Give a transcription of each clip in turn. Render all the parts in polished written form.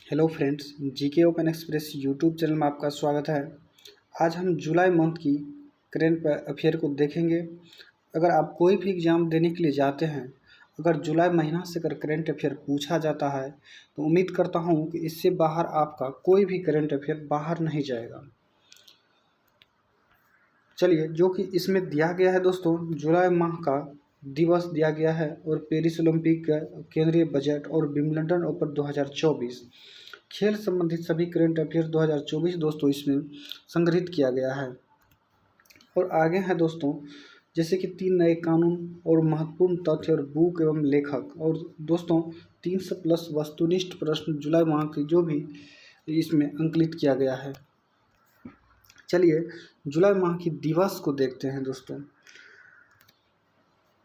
Hello friends, GK open express YouTube channel में आपका स्वागत है। आज हम जुलाई मंथ की करेंट अफेयर को देखेंगे। अगर आप कोई भी एग्ज़ाम देने के लिए जाते हैं, अगर जुलाई महीना से अगर करेंट अफेयर पूछा जाता है तो उम्मीद करता हूं कि इससे बाहर आपका कोई भी करेंट अफेयर बाहर नहीं जाएगा। चलिए, जो कि इसमें दिया गया है दोस्तों, जुलाई माह का दिवस दिया गया है और पेरिस ओलंपिक का केंद्रीय बजट और विंबलडन ओपन 2024 खेल संबंधित सभी करंट अफेयर 2024 दोस्तों इसमें संग्रहित किया गया है। और आगे हैं दोस्तों, जैसे कि 3 नए कानून और महत्वपूर्ण तथ्य और बुक एवं लेखक, और दोस्तों 300+ वस्तुनिष्ठ प्रश्न जुलाई माह की जो भी इसमें अंकलित किया गया है। चलिए जुलाई माह की दिवस को देखते हैं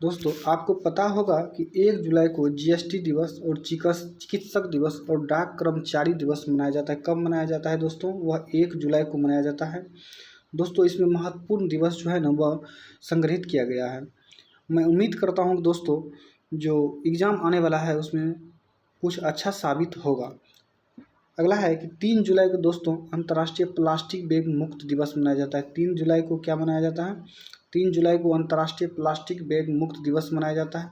दोस्तों आपको पता होगा कि 1 जुलाई को जीएसटी दिवस और चिकित्सक दिवस और डाक कर्मचारी दिवस मनाया जाता है। कब मनाया जाता है दोस्तों? वह 1 जुलाई को मनाया जाता है। दोस्तों इसमें महत्वपूर्ण दिवस जो है ना वह संग्रहित किया गया है। मैं उम्मीद करता हूँ दोस्तों जो एग्ज़ाम आने वाला है उसमें कुछ अच्छा साबित होगा। अगला है कि 3 जुलाई को दोस्तों अंतर्राष्ट्रीय प्लास्टिक बैग मुक्त दिवस मनाया जाता है। 3 जुलाई को क्या मनाया जाता है? 3 जुलाई को अंतर्राष्ट्रीय प्लास्टिक बैग मुक्त दिवस मनाया जाता है।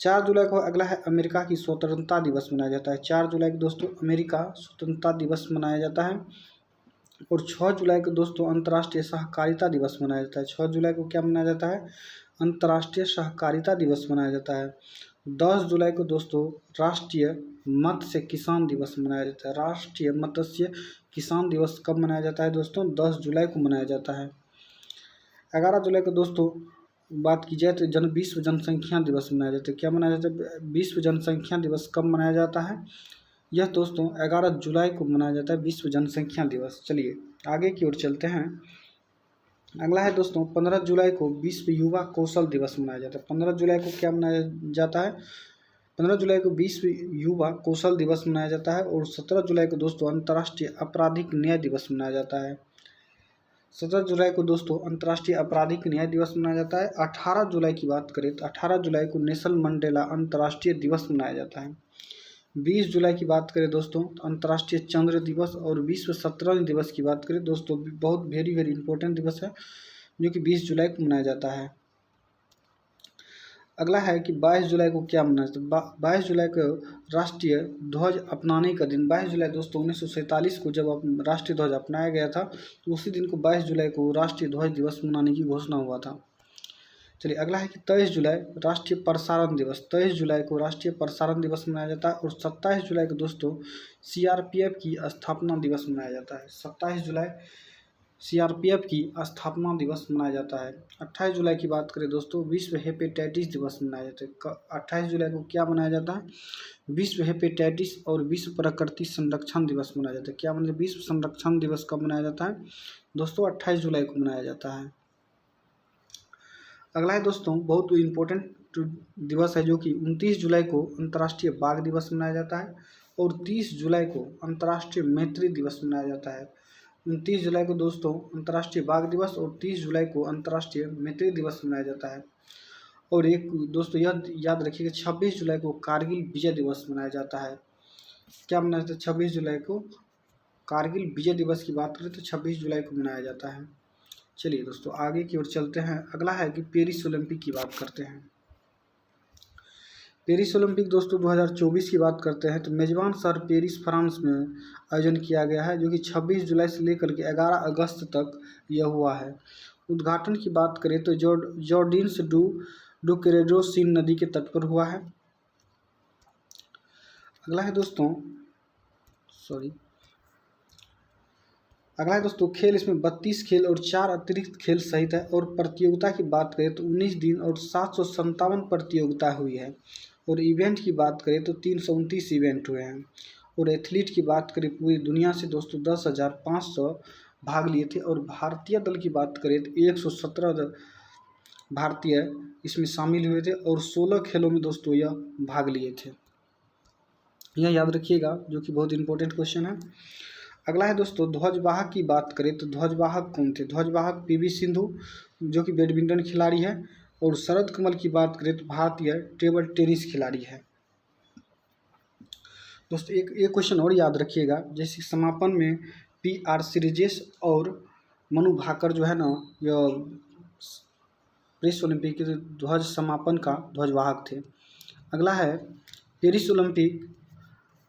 4 जुलाई को अगला है अमेरिका की स्वतंत्रता दिवस मनाया जाता है। 4 जुलाई को दोस्तों अमेरिका स्वतंत्रता दिवस मनाया जाता है। और 6 जुलाई को दोस्तों अंतर्राष्ट्रीय सहकारिता दिवस मनाया जाता है। 6 जुलाई को क्या मनाया जाता है? अंतर्राष्ट्रीय सहकारिता दिवस मनाया जाता है। 10 जुलाई को दोस्तों राष्ट्रीय मत्स्य किसान दिवस मनाया जाता है। राष्ट्रीय मत्स्य किसान दिवस कब मनाया जाता है दोस्तों? 10 जुलाई को मनाया जाता है। 11 जुलाई को दोस्तों बात की जाए तो विश्व जनसंख्या दिवस मनाया जाता है। क्या मनाया जाता है? विश्व जनसंख्या दिवस कब मनाया जाता है? यह दोस्तों 11 जुलाई को मनाया जाता है विश्व जनसंख्या दिवस। चलिए आगे की ओर चलते हैं। अगला है दोस्तों 15 जुलाई को विश्व युवा कौशल दिवस मनाया जाता है। 15 जुलाई को क्या मनाया जाता है? 15 जुलाई को विश्व युवा कौशल दिवस मनाया जाता है। और 17 जुलाई को दोस्तों अंतर्राष्ट्रीय आपराधिक न्याय दिवस मनाया जाता है। 17 जुलाई को दोस्तों अंतर्राष्ट्रीय आपराधिक न्याय दिवस मनाया जाता है। 18 जुलाई की बात करें तो 18 जुलाई को नेल्सन मंडेला अंतर्राष्ट्रीय दिवस मनाया जाता है। 20 जुलाई की बात करें दोस्तों तो अंतर्राष्ट्रीय चंद्र दिवस। और विश्व शतरंज दिवस की बात करें दोस्तों, बहुत वेरी इंपॉर्टेंट दिवस है जो कि 20 जुलाई को मनाया जाता है। अगला है कि 22 जुलाई को क्या मनाया जाता है? 22 जुलाई को राष्ट्रीय ध्वज अपनाने का दिन। 22 जुलाई दोस्तों 1947 को जब राष्ट्रीय ध्वज अपनाया गया था तो उसी दिन को 22 जुलाई को राष्ट्रीय ध्वज दिवस मनाने की घोषणा हुआ था। चलिए अगला है कि 23 जुलाई राष्ट्रीय प्रसारण दिवस। 23 जुलाई को राष्ट्रीय प्रसारण दिवस मनाया जाता है। और 27 जुलाई को दोस्तों सीआरपीएफ की स्थापना दिवस मनाया जाता है। 27 जुलाई सीआरपीएफ की स्थापना दिवस मनाया जाता है। 28 जुलाई की बात करें दोस्तों विश्व हेपेटाइटिस दिवस मनाया जाता है। 28 जुलाई को क्या मनाया जाता है? विश्व हेपेटाइटिस और विश्व प्रकृति संरक्षण दिवस मनाया जाता है। क्या मतलब विश्व संरक्षण दिवस कब मनाया जाता है दोस्तों? 28 जुलाई को मनाया जाता है। अगला है दोस्तों बहुत इम्पोर्टेंट दिवस है जो कि 29 जुलाई को अंतर्राष्ट्रीय बाघ दिवस मनाया जाता है। और 30 जुलाई को अंतर्राष्ट्रीय मैत्री दिवस मनाया जाता है। 29 जुलाई को दोस्तों अंतर्राष्ट्रीय बाघ दिवस और 30 जुलाई को अंतर्राष्ट्रीय मैत्री दिवस मनाया जाता है। और एक दोस्तों यह याद रखिएगा 26 जुलाई को कारगिल विजय दिवस मनाया जाता है। क्या मनाया जाता है 26 जुलाई को? कारगिल विजय दिवस की बात करें तो 26 जुलाई को मनाया जाता है। चलिए दोस्तों आगे की ओर चलते हैं। अगला है कि पेरिस ओलंपिक की बात करते हैं। पेरिस ओलंपिक दोस्तों 2024 की बात करते हैं तो मेजबान शहर पेरिस फ्रांस में आयोजन किया गया है जो कि 26 जुलाई से लेकर के 11 अगस्त तक यह हुआ है। उद्घाटन की बात करें तो जॉर्डिन्स डू कैरेडो सीन नदी के तट पर हुआ है। अगला है दोस्तों खेल, इसमें 32 खेल और 4 अतिरिक्त खेल सहित है। और प्रतियोगिता की बात करें तो 19 दिन और 757 प्रतियोगिता हुई है। और इवेंट की बात करें तो 329 इवेंट हुए हैं। और एथलीट की बात करें पूरी दुनिया से दोस्तों 10,500 भाग लिए थे। और भारतीय दल की बात करें तो 117 भारतीय इसमें शामिल हुए थे। और 16 खेलों में दोस्तों यह भाग लिए थे। यह याद रखिएगा जो कि बहुत इंपॉर्टेंट क्वेश्चन है। अगला है दोस्तों ध्वजवाहक की बात करें तो ध्वजवाहक कौन थे? ध्वजवाहक पीवी सिंधु जो कि बैडमिंटन खिलाड़ी है। और शरद कमल की बात करें तो भारतीय टेबल टेनिस खिलाड़ी है। दोस्तों एक क्वेश्चन और याद रखिएगा, जैसे समापन में PR श्रीजेश और मनु भाकर जो है ना, यह पेरिस ओलंपिक के ध्वज समापन का ध्वजवाहक थे। अगला है पेरिस ओलंपिक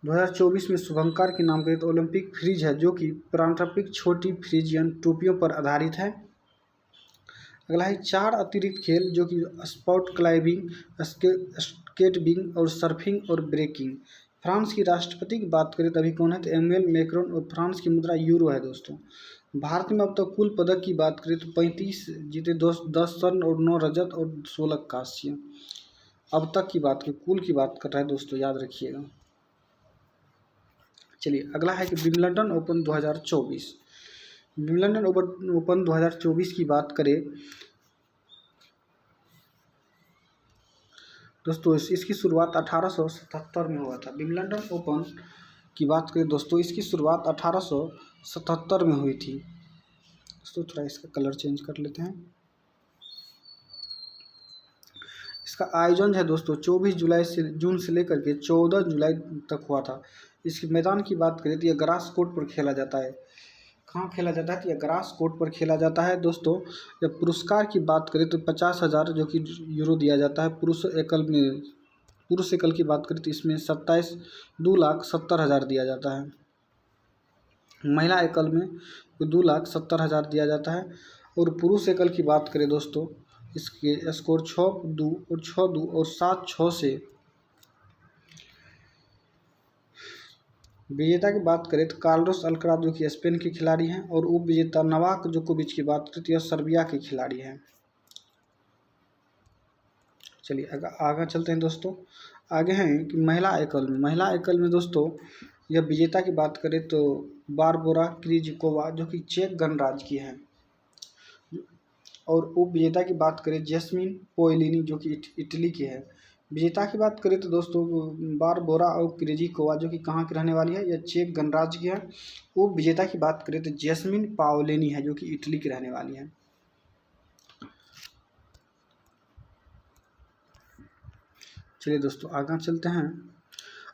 2024 में शुभंकर के नाम का तो ओलंपिक फ्रिज है, जो कि पारंपरिक छोटी फ्रिजियन टोपियों पर आधारित है। अगला है 4 अतिरिक्त खेल जो कि स्पोर्ट क्लाइंबिंग, स्केटबिंग और सर्फिंग और ब्रेकिंग। फ्रांस की राष्ट्रपति की बात करें तो अभी कौन है, तो एमुएल मैक्रोन, और फ्रांस की मुद्रा यूरो है दोस्तों। भारत में अब तक कुल पदक की बात करें तो 35 जीते, 10 स्वर्ण और 9 रजत और 16 कांस्य। अब तक की बात कुल की बात कर रहा है दोस्तों, याद रखिएगा। चलिए अगला है कि विंबलडन ओपन 2024। विंबलडन ओपन 2024 की बात करें दोस्तों, इसकी शुरुआत 1877 में हुआ था। विंबलडन ओपन की बात करें दोस्तों, इसकी शुरुआत 1877 में हुई थी। दोस्तों थोड़ा इसका कलर चेंज कर लेते हैं। इसका आयोजन है दोस्तों 24 जुलाई से जून से लेकर के 14 जुलाई तक हुआ था। इसके मैदान की बात करें तो यह ग्रास कोर्ट पर खेला जाता है। कहाँ खेला जाता है, तो यह ग्रास कोर्ट पर खेला जाता है दोस्तों। जब पुरस्कार की बात करें तो 50,000 जो कि यूरो दिया जाता है। पुरुष एकल की बात करें तो इसमें 2,70,000 दिया जाता है। महिला एकल में 2,70,000 दिया जाता है। और पुरुष एकल की बात करें दोस्तों, इसके स्कोर 6-2 और 6-2 और 7-6 से। विजेता की बात करें तो कार्लोस अल्कराज जो कि स्पेन के खिलाड़ी हैं, और उप विजेता नोवाक जोकोविच की बात करें तो यह सर्बिया के खिलाड़ी हैं। चलिए आगे चलते हैं दोस्तों। आगे हैं कि महिला एकल में दोस्तों, यह विजेता की बात करें तो बारबोरा क्रिजिकोवा जो कि चेक गणराज्य की है। और उप विजेता की बात करें जैस्मिन पोएलिनी जो कि इटली की है। विजेता की बात करें तो दोस्तों बारबोरा और क्रिजिकोवा जो कि कहाँ की रहने वाली है, यह चेक गणराज्य की है। उप विजेता की बात करें तो जैस्मिन पाओलिनी है जो कि इटली की रहने वाली है। चलिए दोस्तों आगे चलते हैं।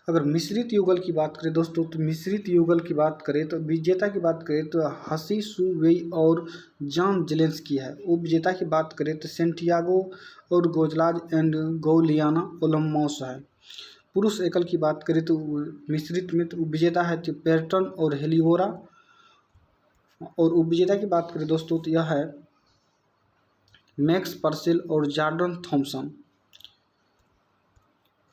अगर मिश्रित युगल की बात करें दोस्तों, तो मिश्रित युगल की बात करें तो विजेता की बात करें तो हसी सू वेई और जॉन जेलेंस्की है। उप विजेता की बात करें तो सेंटियागो और गोजलाज एंड गौलियाना ओलमोस है। पुरुष एकल की बात करें तो मिश्रित में तो विजेता है तो पेर्टन और हेलिवोरा। और उप विजेता की बात करें दोस्तों तो यह है मैक्स पर्सेल और जॉर्डन थॉमसन।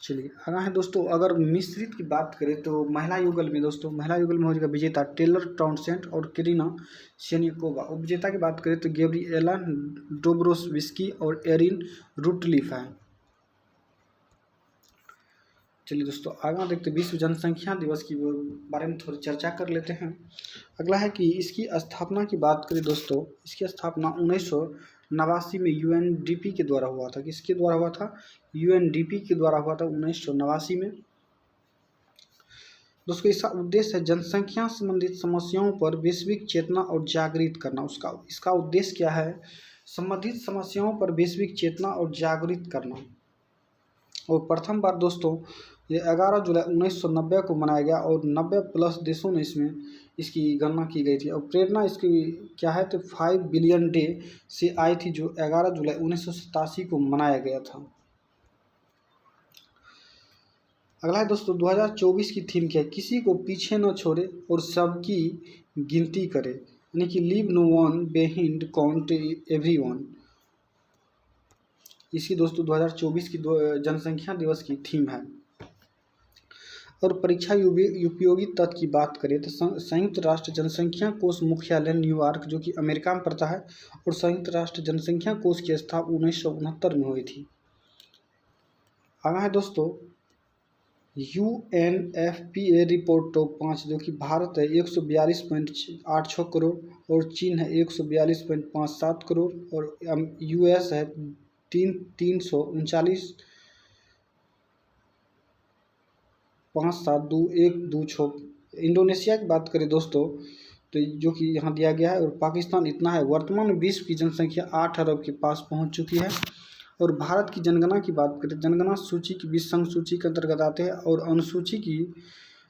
चलिए आगे है दोस्तों। अगर मिश्रित की बात करें तो महिला युगल में हो जाएगा विजेता टेलर टाउनसेंट और करीना शेनिकोवा। उपविजेता की बात करें तो गैब्रिएला डोब्रोविस्की और एरिन रूटलिफ है। चलिए दोस्तों आगे देखते विश्व जनसंख्या दिवस की बारे में थोड़ी चर्चा कर लेते हैं। अगला है कि इसकी स्थापना की बात करें दोस्तों, इसकी स्थापना 1989 में UNDP के द्वारा हुआ था। किसके द्वारा हुआ था, UNDP के द्वारा हुआ था 1989 में। दोस्तों इसका उद्देश्य है जनसंख्या संबंधित समस्याओं पर वैश्विक चेतना और जागृत करना। इसका उद्देश्य क्या है, संबंधित समस्याओं पर वैश्विक चेतना और जागृत करना। और प्रथम बार दोस्तों ये 11 जुलाई 1990 को मनाया गया और 90+ देशों में इसकी गणना की गई थी। और प्रेरणा इसकी क्या है, तो 5 बिलियन डे से आई थी, जो 11 जुलाई 1987 को मनाया गया था। अगला है दोस्तों 2024 की थीम क्या है, किसी को पीछे न छोड़े और सबकी गिनती करे, यानी कि leave no one behind, count everyone. इसी दोस्तों 2024 की जनसंख्या दिवस की थीम है। और परीक्षा उपयोगी तथ्य की बात करें तो संयुक्त राष्ट्र जनसंख्या कोष मुख्यालय न्यूयॉर्क जो कि अमेरिका में पड़ता है, और संयुक्त राष्ट्र जनसंख्या कोष की स्थापना 1969 में हुई थी। आगे है दोस्तों UNFPA रिपोर्ट टॉप 5 जो कि भारत है 142.86 करोड़ और चीन है 142.57 करोड़ और US है 339.572126। इंडोनेशिया की बात करें दोस्तों तो जो कि यहाँ दिया गया है, और पाकिस्तान इतना है। वर्तमान में विश्व की जनसंख्या 8 अरब के पास पहुँच चुकी है। और भारत की जनगणना की बात करें, जनगणना सूची की विश्व संघ सूची के अंतर्गत आते हैं, और अनुसूची की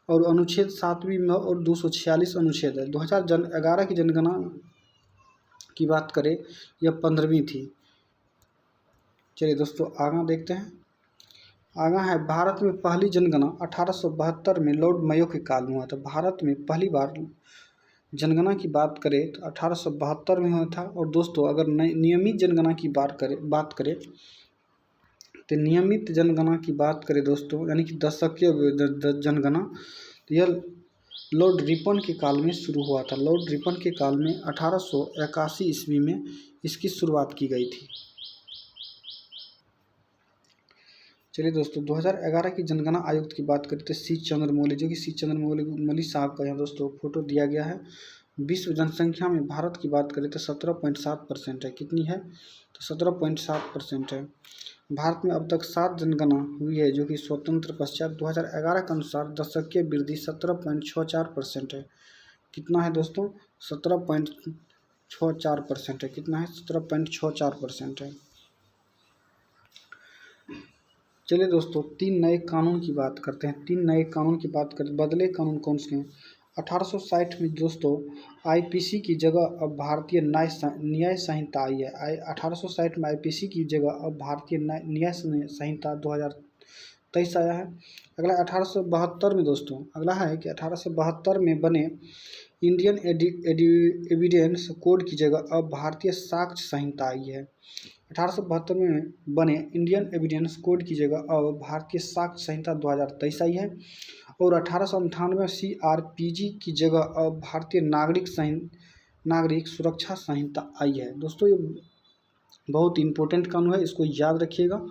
और अनुच्छेद 7वीं में और 246 अनुच्छेद है। 2011 की जनगणना की बात करें, यह 15वीं थी। चलिए दोस्तों आगे देखते हैं। आगा है, भारत में पहली जनगणना 1872 में लॉर्ड मेयो के काल में हुआ था। भारत में पहली बार जनगणना की बात करें तो 1872 में हुआ था। और दोस्तों अगर नियमित जनगणना की बात करें तो नियमित जनगणना की बात करें दोस्तों, यानी कि दशकीय जनगणना, तो यह लॉर्ड रिपन के काल में शुरू हुआ था। लॉर्ड रिपन के काल में 1881 ईस्वी में इसकी शुरुआत की गई थी। चलिए दोस्तों 2011 की जनगणना आयुक्त की बात करें तो सी चंद्रमौली, जो कि सी चंद्रमौली साहब का यहाँ दोस्तों फोटो दिया गया है। विश्व जनसंख्या में भारत की बात करें तो 17.7% है। कितनी है? तो 17.7% है। भारत में अब तक 7 जनगणना हुई है, जो कि स्वतंत्र पश्चात 2011 के अनुसार दशकीय वृद्धि 17.64% है। कितना है दोस्तों? 17.64% है। कितना है? 17.64% है। चलिए दोस्तों 3 नए कानून की बात करते हैं। 3 नए कानून की बात करें, बदले कानून कौन से हैं? 1860 में दोस्तों आईपीसी की जगह अब भारतीय न्याय संहिता आई है। 1860 में आईपीसी की जगह अब भारतीय न्याय संहिता 2023 आया है। अगला 1872 में दोस्तों, अगला है कि 1872 में बने इंडियन एविडेंस कोड की जगह अब भारतीय साक्ष्य संहिता आई है। 1872 में बने इंडियन एविडेंस कोड की जगह अब भारतीय साक्ष्य संहिता 2023 आई है। और 1898 में CRPG की जगह अब भारतीय नागरिक सुरक्षा संहिता आई है। दोस्तों ये बहुत इंपॉर्टेंट कानून है, इसको याद रखिएगा।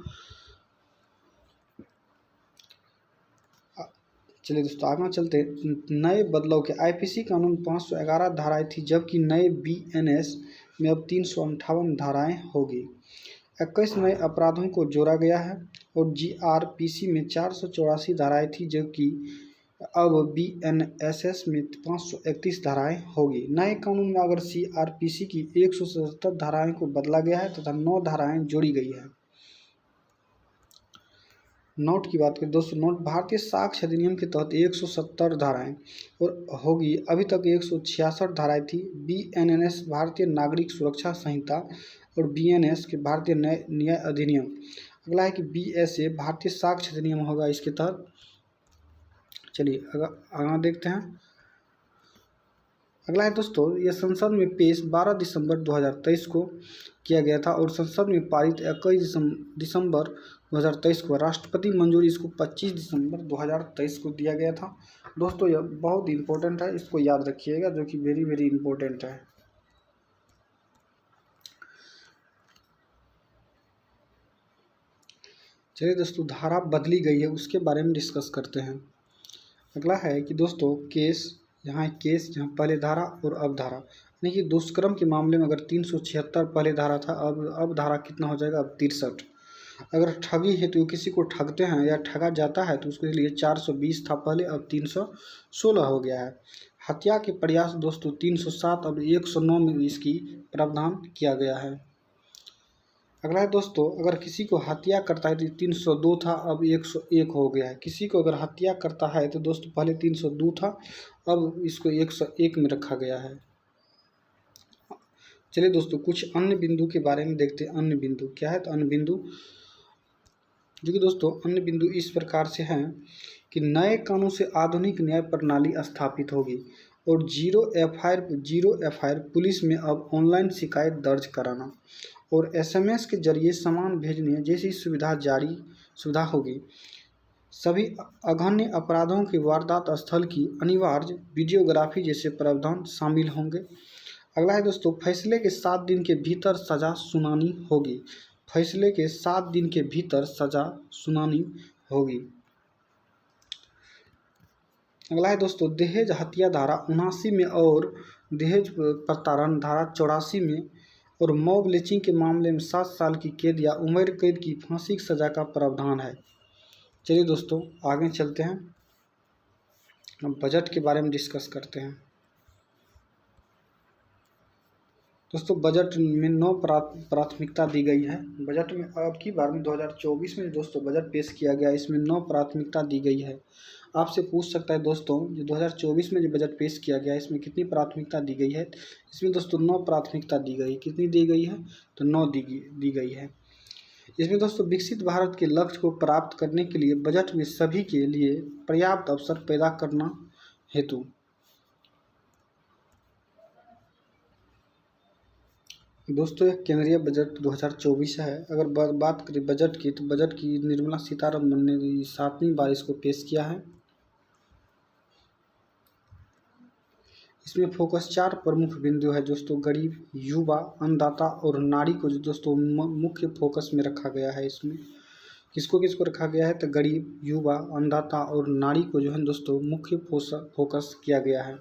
चलिए दोस्तों आगे चलते। नए बदलाव के आईपीसी कानून 511 धाराएं थी, जबकि नए BNS में अब 358 धाराएं होगी। 21 नए अपराधों को जोड़ा गया है। और GRPC में 484 धाराएं थी, जबकि अब BNSS में 531 धाराएं होगी। नए कानून में अगर CRPC की 177 धाराएं को बदला गया है तथा 9 धाराएं जोड़ी गई है। नोट की बात करें दोस्तों, नोट भारतीय साक्ष्य अधिनियम के तहत 170 धाराएं और होगी। अभी तक 166 धाराएं थी। BNS भारतीय नागरिक सुरक्षा संहिता और BNS के भारतीय न्याय अधिनियम। अगला है कि BSA भारतीय साक्ष्य अधिनियम होगा इसके तहत। चलिए आगे देखते हैं। अगला है दोस्तों, यह संसद में पेश 12 दिसंबर 2023 को किया गया था और संसद में पारित 21 दिसंबर 2023 को। राष्ट्रपति मंजूरी इसको 25 दिसंबर 2023 को दिया गया था। दोस्तों यह बहुत इंपॉर्टेंट है, इसको याद रखिएगा, जो कि वेरी वेरी इंपॉर्टेंट है। चलिए दोस्तों धारा बदली गई है, उसके बारे में डिस्कस करते हैं। अगला है कि दोस्तों केस, यहाँ यहाँ पहले धारा और अब धारा, यानी कि दुष्कर्म के मामले में अगर 376 पहले धारा था, अब धारा कितना हो जाएगा? अब 63। अगर ठगी है तो किसी को ठगते हैं या ठगा जाता है तो उसके लिए 420 था पहले, अब 316 हो गया है। हत्या के प्रयास दोस्तों 307, अब 109 में इसकी प्रावधान किया गया है। अगला है दोस्तों, अगर किसी को हत्या करता है तो 302 था, अब 101 हो गया है। किसी को अगर हत्या करता है तो दोस्तों पहले 302 था, अब इसको 101 में रखा गया है। चलिए दोस्तों कुछ अन्य बिंदु के बारे में देखते हैं। अन्य बिंदु क्या है? तो अन्य बिंदु, जो कि दोस्तों अन्य बिंदु इस प्रकार से हैं कि नए कानून से आधुनिक न्याय प्रणाली स्थापित होगी और जीरो एफआईआर पुलिस में अब ऑनलाइन शिकायत दर्ज कराना और SMS के जरिए सामान भेजने जैसी सुविधा होगी। सभी अघन्य अपराधों के वारदात स्थल की अनिवार्य वीडियोग्राफी जैसे प्रावधान शामिल होंगे। अगला है दोस्तों, फैसले के 7 दिन के भीतर सजा सुनानी होगी। फैसले के 7 दिन के भीतर सजा सुनानी होगी। अगला है दोस्तों, दहेज हत्या धारा 79 में और दहेज प्रताड़न धारा 84 में और मॉब लिंचिंग के मामले में 7 साल की कैद या उम्र कैद की फांसी की सजा का प्रावधान है। चलिए दोस्तों आगे चलते हैं, हम बजट के बारे में डिस्कस करते हैं। दोस्तों बजट में 9 प्राथमिकता दी गई है। बजट में अब की बार में 2024 में दोस्तों बजट पेश किया गया, इसमें 9 प्राथमिकता दी गई है। आपसे पूछ सकता है दोस्तों, जो 2024 में जो बजट पेश किया गया है इसमें कितनी प्राथमिकता दी गई है। इसमें दोस्तों 9 प्राथमिकता दी गई। कितनी दी गई है, तो 9 दी गई है। इसमें दोस्तों विकसित भारत के लक्ष्य को प्राप्त करने के लिए बजट में सभी के लिए पर्याप्त अवसर पैदा करना हेतु दोस्तों यह केंद्रीय बजट 2024 है। अगर बात करें बजट की, तो बजट की निर्मला सीतारमन ने 7वीं बार इसको पेश किया है। इसमें फोकस 4 प्रमुख बिंदु है दोस्तों, गरीब, युवा, अन्नदाता और नारी को जो दोस्तों मुख्य फोकस में रखा गया है। इसमें किसको किसको रखा गया है, तो गरीब, युवा, अन्नदाता और नारी को जो है दोस्तों मुख्य फोकस किया गया है।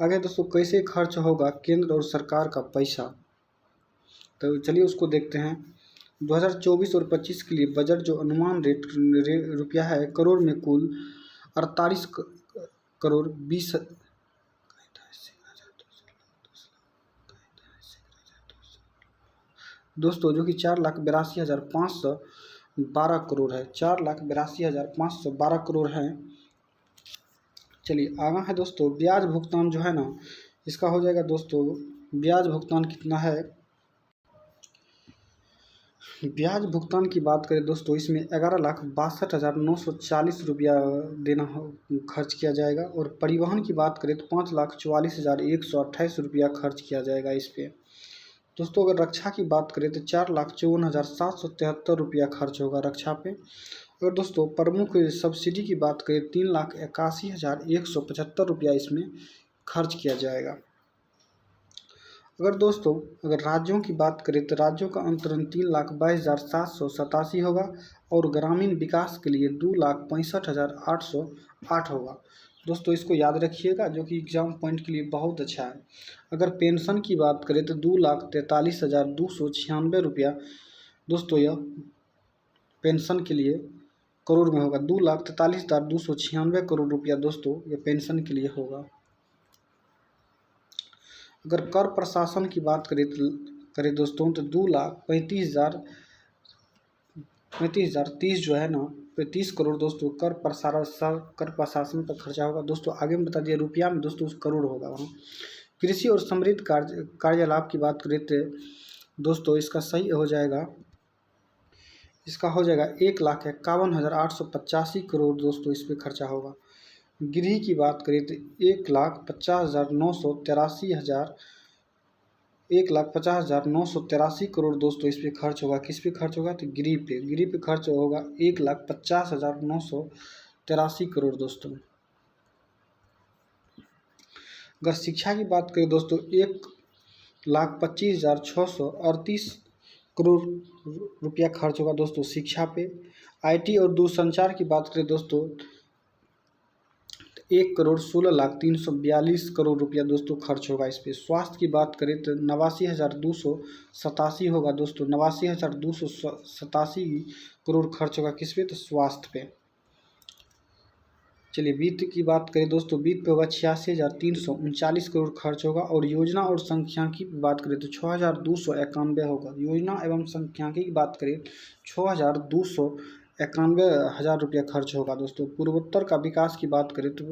आगे दोस्तों कैसे खर्च होगा केंद्र और सरकार का पैसा, तो चलिए उसको देखते हैं। 2024 और 25 के लिए बजट जो अनुमान रुपया है करोड़ में कुल 48 करोड़ 20 दोस्तों, जो कि 4,82,512 करोड़ है। 4,82,512 करोड़ है। चलिए आगे है दोस्तों, ब्याज भुगतान जो है ना, इसका हो जाएगा दोस्तों, ब्याज भुगतान कितना है। ब्याज भुगतान की बात करें दोस्तों, इसमें 11,62,940 रुपया देना खर्च किया जाएगा। और परिवहन की बात करें तो 5,44,128 रुपया खर्च किया जाएगा इस पर। दोस्तों अगर रक्षा की बात करें तो 4,54,773 रुपया खर्च होगा रक्षा पे। अगर दोस्तों प्रमुख सब्सिडी की बात करें 3,81,175 रुपया इसमें खर्च किया जाएगा। अगर राज्यों की बात करें तो राज्यों का अंतरण 3,22,787 होगा और ग्रामीण विकास के लिए 2,65,808 होगा। दोस्तों इसको याद रखिएगा, जो कि एग्जाम पॉइंट के लिए बहुत अच्छा है। अगर पेंशन की बात करें तो 2,43,296 रुपया दोस्तों यह पेंशन के लिए करोड़ में होगा। 2,43,296 करोड़ रुपया दोस्तों यह पेंशन के लिए होगा। अगर कर प्रशासन की बात करें दोस्तों तो 2,35,030 जो है ना 30 करोड़ दोस्तों कर प्रशासन पर खर्चा होगा। दोस्तों आगे में बता दिया रुपया में दोस्तों करोड़ होगा वहाँ। कृषि और समृद्ध कार्यलाभ की बात करें तो दोस्तों इसका सही हो जाएगा, इसका हो जाएगा 1,51,885 करोड़ दोस्तों इस पर खर्चा होगा। गृह की बात करें तो 1,50,983 करोड़ दोस्तों इस पे खर्च होगा। किस पे खर्च होगा, तो गृह पे खर्च होगा 1,50,983 करोड़ दोस्तों। अगर शिक्षा की बात करें दोस्तों 1,25,638 करोड़ रुपया खर्च होगा दोस्तों शिक्षा पे। IT और दूरसंचार की बात करें दोस्तों 1,16,342 करोड़ रुपया दोस्तों खर्च होगा इस पे। स्वास्थ्य की बात करें तो 89,287 होगा दोस्तों, 89,287 करोड़ खर्च होगा किस पे, तो स्वास्थ्य पे। चलिए वित्त की बात करें दोस्तों, वित्त पे होगा 86,339 करोड़ खर्च होगा। और योजना और सांख्यिकी की बात करें तो 6,291 होगा। योजना एवं सांख्यिकी की बात करें 6,291 रुपया खर्च होगा दोस्तों। पूर्वोत्तर का विकास की बात करें तो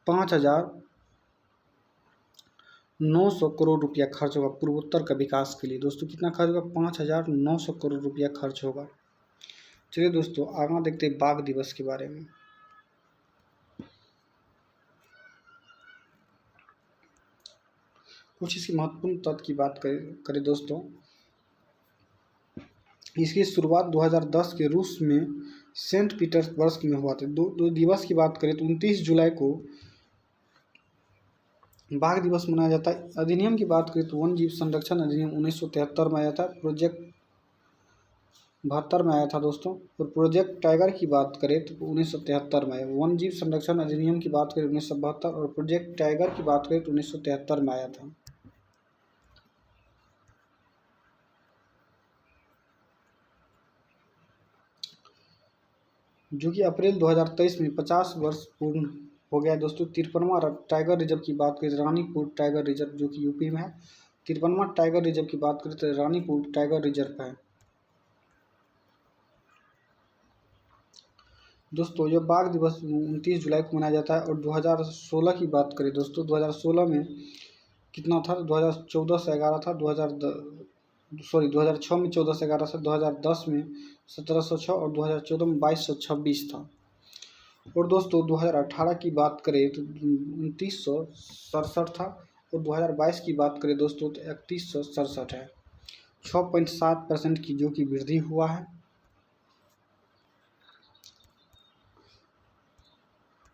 5,900 करोड़ रुपया खर्च होगा पूर्वोत्तर का विकास के लिए। दोस्तों कितना खर्च होगा, 5,900 करोड़ रुपया खर्च होगा। चलिए दोस्तों आगे देखते हैं बाघ दिवस के बारे में। कुछ इसकी महत्वपूर्ण तथ्य की बात करें दोस्तों, इसकी शुरुआत 2010 के रूस में सेंट पीटर्सबर्ग में हुआ था। दो दिवस की बात करें तो 29 जुलाई को बाघ दिवस मनाया जाता है। अधिनियम की बात करें तो वन जीव संरक्षण अधिनियम 1973 में आया था, प्रोजेक्ट 72 में आया था दोस्तों। और प्रोजेक्ट टाइगर की बात करें तो 1973 में आया। वन जीव संरक्षण अधिनियम की बात करें 1972 और प्रोजेक्ट टाइगर की बात करें तो 1973 में आया था। जो कि अप्रैल 2023 में 50 वर्ष पूर्ण हो गया दोस्तों। 53वां टाइगर रिजर्व की बात करें रानीपुर टाइगर रिजर्व जो कि यूपी में है। 53वां टाइगर रिजर्व की बात करें तो रानीपुर टाइगर रिजर्व है। दोस्तों ये बाघ दिवस 29 जुलाई को मनाया जाता है। और 2016 की बात करें दोस्तों, 2016 में कितना था, 2014 से 11 था, 2006 में 14 से 11 था, 2010 में 1706 और 2014 में 2226 था। और दोस्तों 2018 की बात करें तो 2967 था। और 2022 की बात करें दोस्तों तो 3167 है। 6.7% की जो कि वृद्धि हुआ है।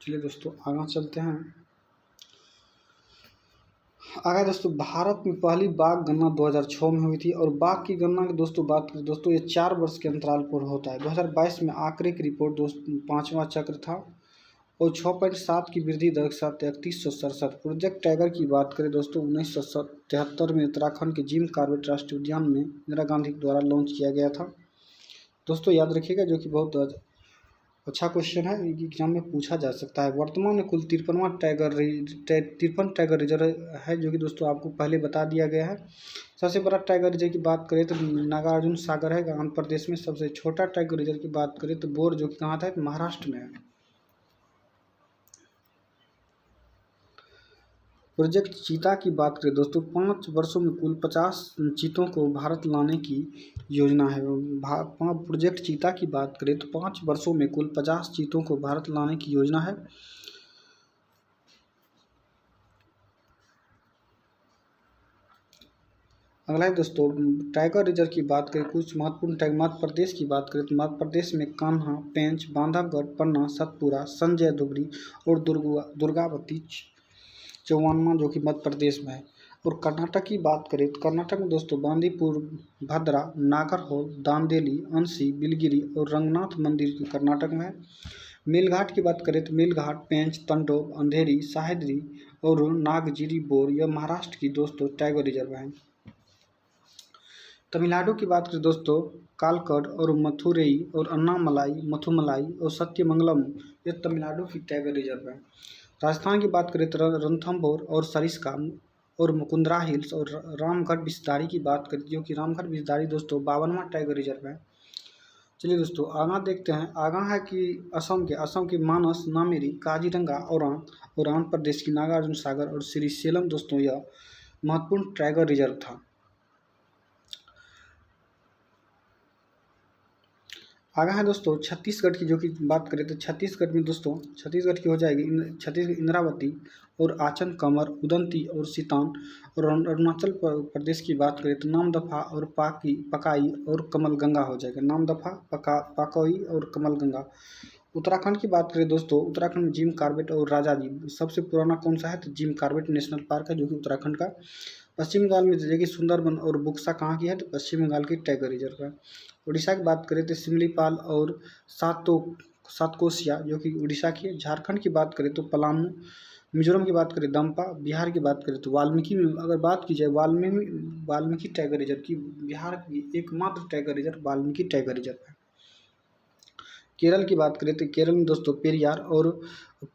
चलिए दोस्तों आगे चलते हैं। आगे दोस्तों, भारत में पहली बाघ गणना 2006 में हुई थी। और बाघ की गणना की दोस्तों बात करें दोस्तों, ये 4 वर्ष के अंतराल पर होता है। 2022 में आंकड़े की रिपोर्ट दोस्तों 5वां चक्र था। और 6.7 की वृद्धि दर के साथ 3167। प्रोजेक्ट टाइगर की बात करें दोस्तों, 1973 में उत्तराखंड के जिम कॉर्बेट राष्ट्रीय उद्यान में इंदिरा गांधी द्वारा लॉन्च किया गया था। दोस्तों याद रखिएगा, जो कि बहुत अच्छा क्वेश्चन है, एग्जाम में पूछा जा सकता है। वर्तमान में कुल 53 टाइगर रिजर्व है, जो कि दोस्तों आपको पहले बता दिया गया है। सबसे बड़ा टाइगर रिजर्व की बात करें तो नागार्जुन सागर है आंध्र प्रदेश में। सबसे छोटा टाइगर रिजर्व की बात करें तो बोर, जो कि कहाँ था, महाराष्ट्र में है। प्रोजेक्ट चीता की बात करें दोस्तों, 5 वर्षों में कुल 50 चीतों को भारत लाने की योजना है। प्रोजेक्ट चीता की बात करें तो 5 वर्षों में कुल 50 चीतों को भारत लाने की योजना है। अगला है दोस्तों, टाइगर रिजर्व की बात करें, कुछ महत्वपूर्ण टाइगर मध्य प्रदेश की बात करें तो मध्य प्रदेश में कान्हा, पेंच, बांधवगढ़, पन्ना, सतपुरा, संजय दुबरी और दुर्गावती 54वां जो कि मध्य प्रदेश में है। और कर्नाटक की बात करें तो कर्नाटक में दोस्तों बांदीपुर, भद्रा, नागरहोल, दांदेली, अंसी, बिलगिरी और रंगनाथ मंदिर कर्नाटक में है। मेलघाट की बात करें तो मेलघाट, पेंच, तंडोब, अंधेरी, साहेदरी और नागजिरी बोर यह महाराष्ट्र की दोस्तों टाइगर रिजर्व है। तमिलनाडु की बात करें दोस्तों, कालकड और मथुरई और अन्नामलाई, मथुमलाई और सत्यमंगलम ये तमिलनाडु की टाइगर रिजर्व है। राजस्थान की बात करें तो रणथंभौर और सरिस्का और मुकुंदरा हिल्स और रामगढ़ बिस्तारी की बात करें, जो कि रामगढ़ बिस्तारी दोस्तों 52वां टाइगर रिजर्व है। चलिए दोस्तों आगा देखते हैं। आगा है कि असम के मानस, नामेरी, काजीरंगा और आंध्र प्रदेश की नागार्जुन सागर और श्रीशैलम दोस्तों यह महत्वपूर्ण टाइगर रिजर्व था। आगे है दोस्तों छत्तीसगढ़ की, जो कि बात करें तो छत्तीसगढ़ में दोस्तों छत्तीसगढ़ की हो जाएगी छत्तीसगढ़ इंद्रावती और आचन कमर, उदंती और सीतान। और अरुणाचल प्रदेश की बात करें तो नामदफा और पकाई और कमल गंगा हो जाएगा। नामदफा, पकाई और कमल गंगा। उत्तराखंड की बात करें दोस्तों, उत्तराखंड में जिम कॉर्बेट और राजा जी। सबसे पुराना कौन सा है तो जिम कॉर्बेट नेशनल पार्क है, जो कि उत्तराखंड का। पश्चिम बंगाल में देखिए सुंदरबन और बुक्सा कहाँ की है तो पश्चिम बंगाल की टाइगर रिजर्व है। उड़ीसा की बात करें तो सिमलीपाल और सातकोशिया जो कि उड़ीसा की है। झारखंड की बात करें तो पलामू। मिजोरम की बात करें दम्पा। बिहार की बात करें तो वाल्मीकि में अगर बात की जाए वाल्मीकि टाइगर रिजर्व की, बिहार की एकमात्र tiger reserve Valmiki tiger reserve है। केरल की बात करें तो केरल में दोस्तों पेरियार और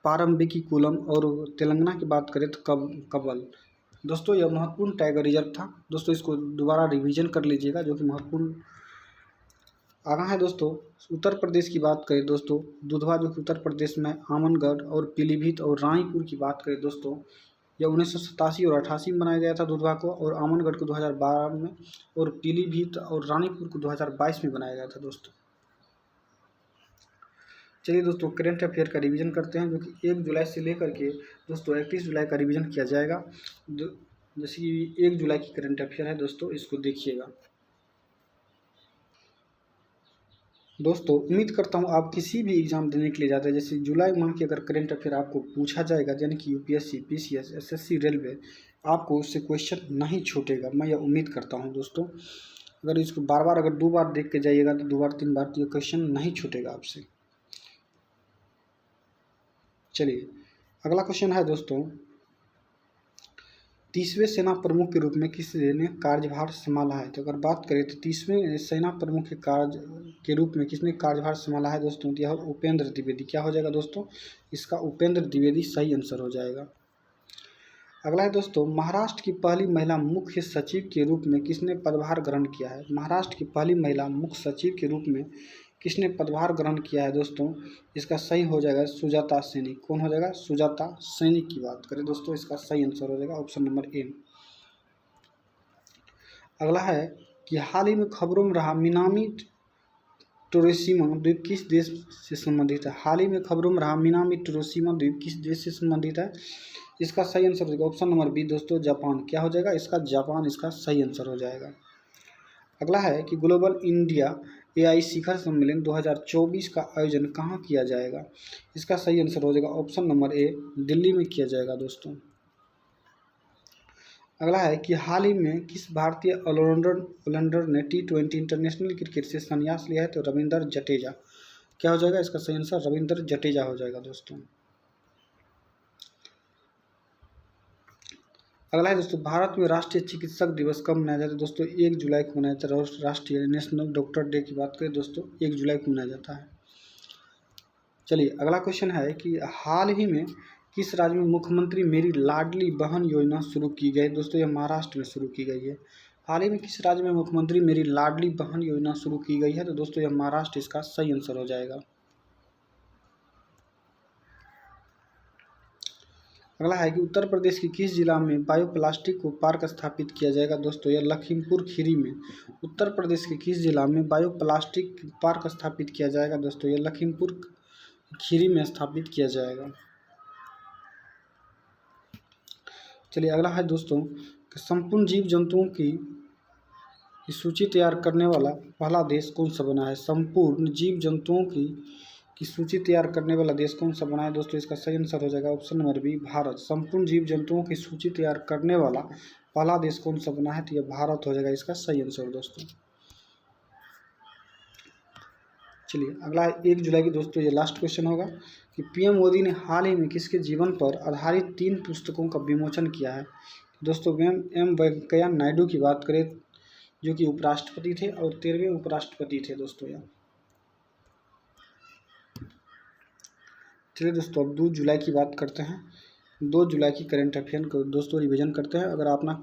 पारम्बिकुलम। और तेलंगाना की बात करें तो कब्बल। दोस्तों यह महत्वपूर्ण टाइगर रिजर्व था। दोस्तों इसको दोबारा रिवीजन कर लीजिएगा, जो कि महत्वपूर्ण। आगे है दोस्तों उत्तर प्रदेश की बात करें दोस्तों, दुधवा जो कि उत्तर प्रदेश में, आमनगढ़ और पीलीभीत और रानीपुर की बात करें दोस्तों, यह 1987 और 88 में बनाया गया था दुधवा को। और आमनगढ़ को 2012 में और पीलीभीत और रानीपुर को 2022 में बनाया गया था दोस्तों। चलिए दोस्तों करंट अफेयर का रिवीजन करते हैं, जो कि 1 जुलाई से लेकर के दोस्तों 31 जुलाई का रिवीजन किया जाएगा। जैसे कि 1 जुलाई की करंट अफेयर है दोस्तों, इसको देखिएगा। दोस्तों उम्मीद करता हूँ आप किसी भी एग्जाम देने के लिए जाते हैं, जैसे जुलाई मंथ की अगर करंट अफेयर आपको पूछा जाएगा, यानी कि यूपीएससी, पीसीएस, एसएससी, रेलवे, आपको उससे क्वेश्चन नहीं छूटेगा। मैं यह उम्मीद करता हूँ दोस्तों। अगर इसको बार बार अगर 2 बार देख के जाइएगा तो 2 बार 3 बार तो ये क्वेश्चन नहीं छूटेगा आपसे। चलिए अगला क्वेश्चन है दोस्तों, 30वें सेना प्रमुख के रूप में किसने कार्यभार संभाला है। तो अगर बात करें तो 30वें सेना प्रमुख के रूप में किसने कार्यभार संभाला है दोस्तों, तो यह उपेंद्र द्विवेदी। क्या हो जाएगा दोस्तों, इसका उपेंद्र द्विवेदी सही आंसर हो जाएगा। अगला है दोस्तों, महाराष्ट्र की पहली महिला मुख्य सचिव के रूप में किसने पदभार ग्रहण किया है। महाराष्ट्र की पहली महिला मुख्य सचिव के रूप में किसने पदभार ग्रहण किया है दोस्तों? इसका सही हो जाएगा सुजाता सैनिक। कौन हो जाएगा? सुजाता सैनिक की बात करें दोस्तों, इसका सही आंसर हो जाएगा ऑप्शन नंबर ए। अगला है कि हाल ही में खबरों में रहा मिनामी टोरोशिमा द्वीप किस देश से संबंधित है? हाल ही में खबरों में रहा मिनामी टोरोशिमा द्वीप किस देश से संबंधित है? इसका सही आंसर हो जाएगा ऑप्शन नंबर बी दोस्तों, जापान। क्या हो जाएगा? इसका जापान इसका सही आंसर हो जाएगा। अगला है कि ग्लोबल इंडिया एआई शिखर सम्मेलन 2024 का आयोजन कहाँ किया जाएगा? इसका सही आंसर हो जाएगा ऑप्शन नंबर ए, दिल्ली में किया जाएगा दोस्तों। अगला है कि हाल ही में किस भारतीय ऑलराउंडर ने T20 इंटरनेशनल क्रिकेट से संन्यास लिया है? तो रविंद्र जडेजा। क्या हो जाएगा? इसका सही आंसर रविंद्र जडेजा हो जाएगा दोस्तों। अगला है दोस्तों, भारत में राष्ट्रीय चिकित्सक दिवस कब मनाया जाता है? दोस्तों 1 जुलाई को मनाया जाता है। राष्ट्रीय नेशनल डॉक्टर डे की बात करें दोस्तों, 1 जुलाई को मनाया जाता है। चलिए अगला क्वेश्चन है कि हाल ही में किस राज्य में मुख्यमंत्री मेरी लाडली बहन योजना शुरू की गई? दोस्तों यह महाराष्ट्र में शुरू की गई है। हाल ही में किस राज्य में मुख्यमंत्री मेरी लाडली बहन योजना शुरू की गई है? तो दोस्तों यह महाराष्ट्र इसका सही आंसर हो जाएगा। अगला है कि उत्तर प्रदेश के किस जिला में बायोप्लास्टिक को पार्क स्थापित किया जाएगा? दोस्तों यह लखीमपुर खीरी में। उत्तर प्रदेश के किस जिला में बायोप्लास्टिक पार्क स्थापित किया जाएगा? दोस्तों यह लखीमपुर खीरी में स्थापित किया जाएगा। चलिए अगला है दोस्तों, संपूर्ण जीव जंतुओं की सूची तैयार करने वाला पहला देश कौन सा बना है? संपूर्ण जीव जंतुओं की सूची तैयार करने वाला देश कौन सा बना है? दोस्तों इसका सही आंसर हो जाएगा ऑप्शन नंबर बी, भारत। संपूर्ण जीव जंतुओं की सूची तैयार करने वाला पहला देश कौन सा बना है? तो यह भारत हो जाएगा इसका सही आंसर दोस्तों। चलिए अगला है 1 जुलाई की दोस्तों ये लास्ट क्वेश्चन होगा कि पीएम मोदी ने हाल ही में किसके जीवन पर आधारित 3 पुस्तकों का विमोचन किया है? दोस्तों एम वेंकैया नायडू की बात करें जो कि उपराष्ट्रपति थे और 13वें उपराष्ट्रपति थे दोस्तों यह। चलिए दोस्तों अब 2 जुलाई की बात करते हैं। 2 जुलाई की करेंट अफेयर को दोस्तों रिवीजन करते हैं। अगर आप ना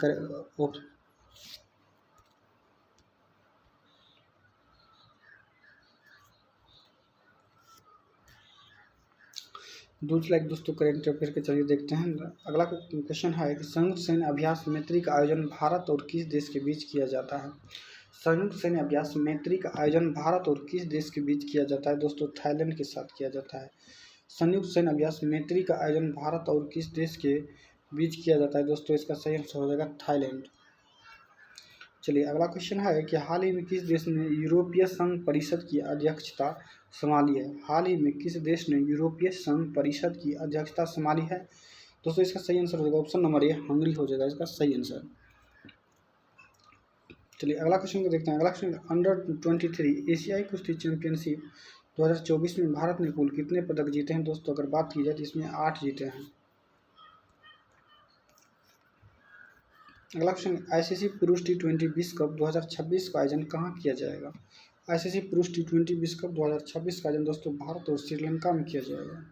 2 जुलाई दोस्तों करेंट अफेयर के चलिए देखते हैं। अगला क्वेश्चन है कि संयुक्त सैन्य अभ्यास मैत्री का आयोजन भारत और किस देश के बीच किया जाता है? संयुक्त सैन्य अभ्यास मैत्री का आयोजन भारत और किस देश के बीच किया जाता है? दोस्तों थाईलैंड के साथ किया जाता है। संयुक्त सैन्य अभ्यास मैत्री का आयोजन भारत और किस देश के बीच किया जाता है? दोस्तों इसका सही आंसर हो जाएगा थाईलैंड। चलिए अगला क्वेश्चन है कि हाल ही में किस देश ने यूरोपीय संघ परिषद की अध्यक्षता संभाली है? हाल ही में किस देश ने यूरोपीय संघ परिषद की अध्यक्षता संभाली है? दोस्तों इसका सही आंसर हो जाएगा ऑप्शन नंबर ए, हंगरी हो जाएगा इसका सही आंसर। चलिए अगला क्वेश्चन को देखते हैं। अगला क्वेश्चन अंडर 23 एशियाई कुश्ती चैंपियनशिप 2024 में भारत ने कुल कितने पदक जीते हैं? दोस्तों अगर बात की जाए तो इसमें 8 जीते हैं। अगला क्वेश्चन आईसीसी पुरुष T20 विश्व कप 2026 का आयोजन कहाँ किया जाएगा? आईसीसी पुरुष T20 विश्व कप 2026 का आयोजन दोस्तों भारत और श्रीलंका में किया जाएगा।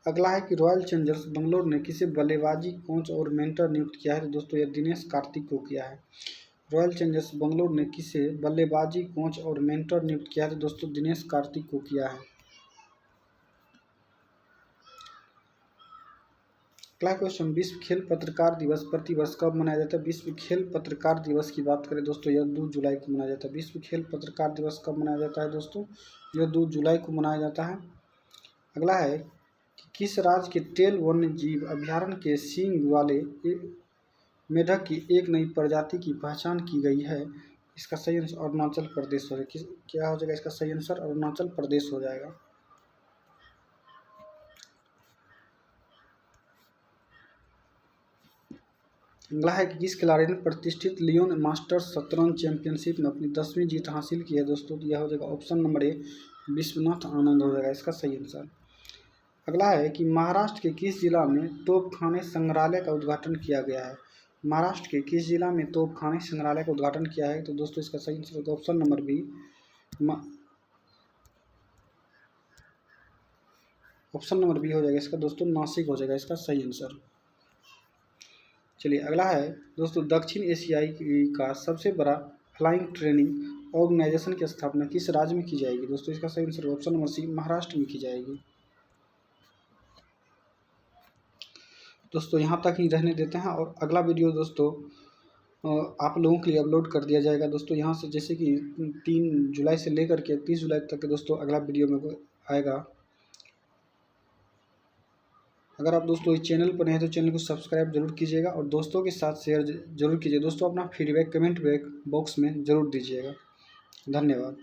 अगला है कि रॉयल चैलेंजर्स बंगलौर ने किसे बल्लेबाजी कोच और मेंटर नियुक्त किया है? तो दोस्तों यह दिनेश कार्तिक को किया है। रॉयल चैलेंजर्स बंगलौर ने किसे बल्लेबाजी कोच और मेंटर नियुक्त किया है? तो दोस्तों दिनेश कार्तिक को किया है। अगला क्वेश्चन विश्व खेल पत्रकार दिवस प्रतिवर्ष कब मनाया जाता है? विश्व खेल पत्रकार दिवस की बात करें दोस्तों यह 2 जुलाई को मनाया जाता है। विश्व खेल पत्रकार दिवस कब मनाया जाता है दोस्तों? यह 2 जुलाई को मनाया जाता है। अगला है कि किस राज्य के टेल वन्य जीव अभ्यारण्य के सींग वाले मेढक की एक नई प्रजाति की पहचान की गई है? इसका सही आंसर अरुणाचल प्रदेश हो जाएगा। क्या हो जाएगा इसका सही आंसर? अरुणाचल प्रदेश हो जाएगा। अगला है कि किस खिलाड़ी ने प्रतिष्ठित लियोन मास्टर्स शतरंज चैंपियनशिप में अपनी 10वीं जीत हासिल की है? दोस्तों यह हो जाएगा option number A, Vishwanath Anand हो जाएगा इसका सही आंसर। अगला है कि महाराष्ट्र के किस जिला में तोपखाने संग्रहालय का उद्घाटन किया गया है? महाराष्ट्र के किस जिला में तोपखाने संग्रहालय का उद्घाटन किया है? तो दोस्तों इसका सही आंसर होगा option number B, option number B हो जाएगा इसका दोस्तों नासिक हो जाएगा इसका सही आंसर। चलिए अगला है दोस्तों दक्षिण एशियाई का सबसे बड़ा फ्लाइंग ट्रेनिंग ऑर्गेनाइजेशन की स्थापना किस राज्य में की जाएगी? दोस्तों इसका सही answer option number C, Maharashtra में की जाएगी। दोस्तों यहाँ तक ही रहने देते हैं और अगला वीडियो दोस्तों आप लोगों के लिए अपलोड कर दिया जाएगा। दोस्तों यहाँ से जैसे कि 3 जुलाई से लेकर के 30 जुलाई तक के दोस्तों अगला वीडियो में आएगा। अगर आप दोस्तों इस चैनल पर हैं तो चैनल को सब्सक्राइब जरूर कीजिएगा और दोस्तों के साथ शेयर जरूर कीजिए। दोस्तों अपना फीडबैक कमेंट बॉक्स में ज़रूर दीजिएगा। धन्यवाद।